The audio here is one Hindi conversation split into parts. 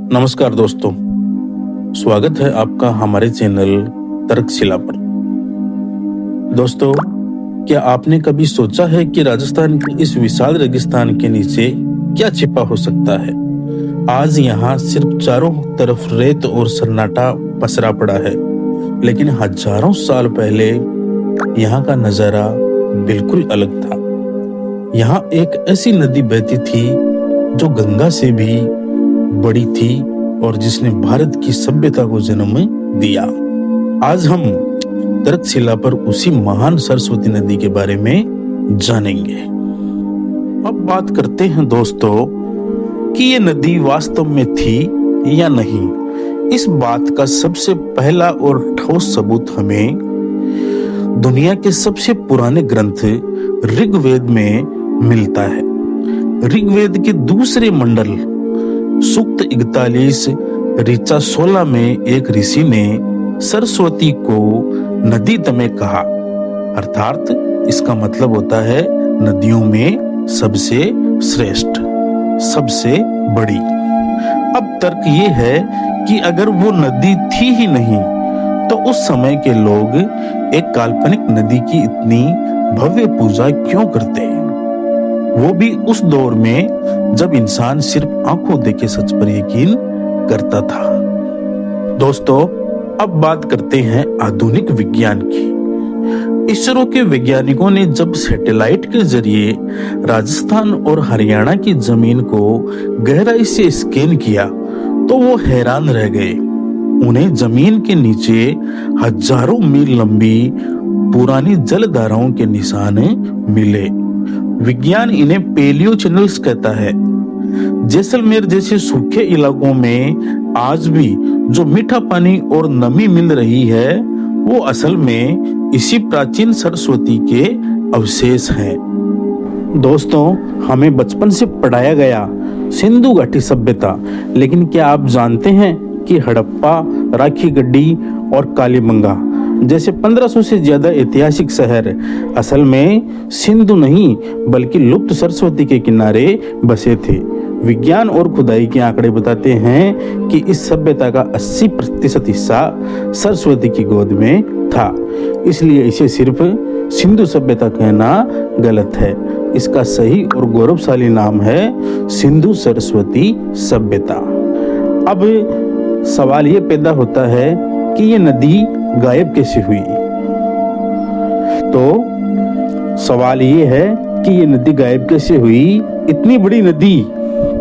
नमस्कार दोस्तों, स्वागत है आपका हमारे चैनल तर्कशिला पर। दोस्तों, क्या आपने कभी सोचा है कि राजस्थान के इस विशाल रेगिस्तान के नीचे क्या छिपा हो सकता है? आज यहाँ सिर्फ चारों तरफ रेत और सन्नाटा पसरा पड़ा है, लेकिन हजारों साल पहले यहाँ का नजारा बिल्कुल अलग था। यहाँ एक ऐसी नदी बहती थी जो गंगा से भी बड़ी थी और जिसने भारत की सभ्यता को जन्म दिया। आज हम तर्कशिला पर उसी महान सरस्वती नदी के बारे में जानेंगे। अब बात करते हैं दोस्तों कि ये नदी वास्तव में थी या नहीं। इस बात का सबसे पहला और ठोस सबूत हमें दुनिया के सबसे पुराने ग्रंथ ऋग्वेद में मिलता है। ऋग्वेद के दूसरे मंडल सूक्त 41 ऋचा 16 में एक ऋषि ने सरस्वती को नदी तमे कहा, अर्थात इसका मतलब होता है नदियों में सबसे श्रेष्ठ, सबसे बड़ी। अब तर्क ये है कि अगर वो नदी थी ही नहीं तो उस समय के लोग एक काल्पनिक नदी की इतनी भव्य पूजा क्यों करते, वो भी उस दौर में जब इंसान सिर्फ आंखों देखे सच पर यकीन करता था। दोस्तों, अब बात करते हैं आधुनिक विज्ञान की। इसरो के वैज्ञानिकों ने जब सैटेलाइट के जरिए राजस्थान और हरियाणा की जमीन को गहराई से स्कैन किया तो वो हैरान रह गए। उन्हें जमीन के नीचे हजारों मील लंबी पुरानी जलधाराओं के निशान मिले। विज्ञान इन्हें पेलियो चैनल्स कहता है। जैसलमेर जैसे सूखे इलाकों में आज भी जो मीठा पानी और नमी मिल रही है वो असल में इसी प्राचीन सरस्वती के अवशेष हैं। दोस्तों, हमें बचपन से पढ़ाया गया सिंधु घाटी सभ्यता, लेकिन क्या आप जानते हैं कि हड़प्पा, राखी गड्डी और कालीबंगा जैसे 1500 से ज्यादा ऐतिहासिक शहर असल में सिंधु नहीं बल्कि लुप्त सरस्वती के किनारे बसे थे। विज्ञान और खुदाई के आंकड़े बताते हैं कि इस सभ्यता का 80% हिस्सा सरस्वती की गोद में था, इसलिए इसे सिर्फ सिंधु सभ्यता कहना गलत है। इसका सही और गौरवशाली नाम है सिंधु सरस्वती सभ्यता। अब सवाल ये पैदा होता है कि ये नदी गायब कैसे हुई? तो सवाल ये है कि ये नदी गायब कैसे हुई? इतनी बड़ी नदी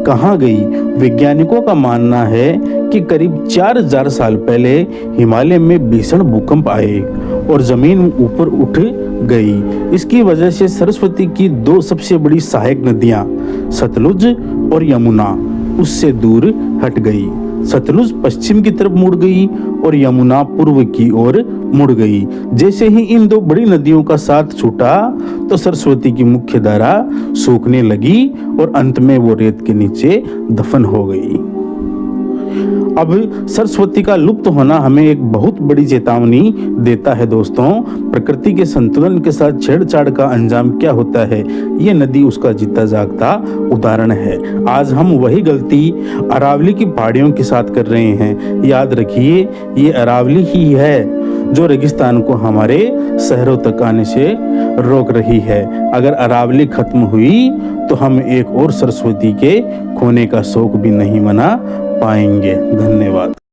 कहाँ गई? वैज्ञानिकों का मानना है कि करीब 4000 साल पहले हिमालय में भीषण भूकंप आए और जमीन ऊपर उठ गई। इसकी वजह से सरस्वती की दो सबसे बड़ी सहायक नदियां सतलुज और यमुना उससे दूर हट गई। सतलुज पश्चिम की तरफ मुड़ गई और यमुना पूर्व की ओर मुड़ गई। जैसे ही इन दो बड़ी नदियों का साथ छूटा तो सरस्वती की मुख्य धारा सूखने लगी और अंत में वो रेत के नीचे दफन हो गई। अब सरस्वती का लुप्त होना हमें एक बहुत बड़ी चेतावनी देता है। दोस्तों, प्रकृति के संतुलन के साथ छेड़छाड़ का अंजाम क्या होता है, ये नदी उसका जीता जागता उदाहरण है। आज हम वही गलती अरावली की पहाड़ियों के साथ कर रहे हैं। याद रखिए, ये अरावली ही है जो रेगिस्तान को हमारे शहरों तक आने से रोक रही है। अगर अरावली खत्म हुई तो हम एक और सरस्वती के खोने का शौक भी नहीं मना पाएंगे। धन्यवाद।